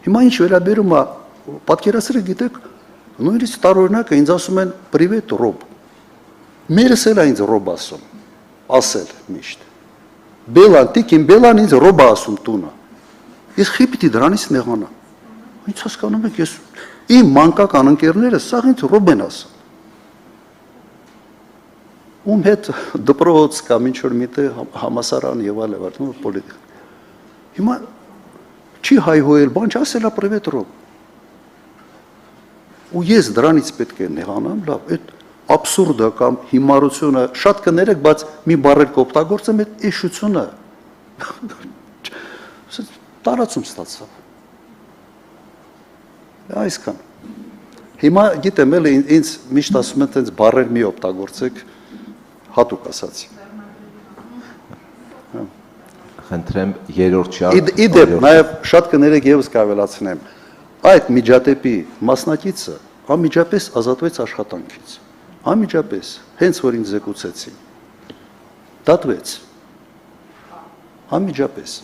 Հիմա ինչ վերաբերում է պատկերացրեք գիտեք, նույնիսկ տարօրինակը ինձ ասում են «Պրիվետ Ռոբ»։ Մերս էլ է ինձ Ռոբ ասել միշտ։ Բելան, Տիկին Բելան ինձ Ռոբ է ասում տունը։ Ես խի պիտի դրանից նեղանամ։ Ինչ հասկանում եք, ես իմ մանկական ընկերները սաղ ինձ Ռոբ են ասում։ Ում հետ դպրոց կամ ինչ-որ միտեղ համասարան եւ այլն, պոլիտիկ։ Հիմա չի հայհոյել, բան չասելա «Պրիվետ Ռոբ»։ Ու ես դրանից պետք է նեղանամ, լավ, այդ աբսուրդը կամ հիմարությունը շատ կներեք, բայց մի բառեր կօգտագործեմ, այդ էշությունը տարածում ստացավ։ Այսքան։ Հիմա գիտեմ, էլի ինձ միշտ ասում են, տենց բառեր մի օգտագործեք, հատուկ ասացի։ Խնդրեմ երրորդ շարք։ Իդեպ, նաև շատ կներեք եւս կավելացնեմ։ Այդ միջադեպի մասնակիցը անմիջապես ազատվեց աշխատանքից։ Անմիջապես, հենց որ ինձ զեկուցեցին։ Դատվեց։ Անմիջապես։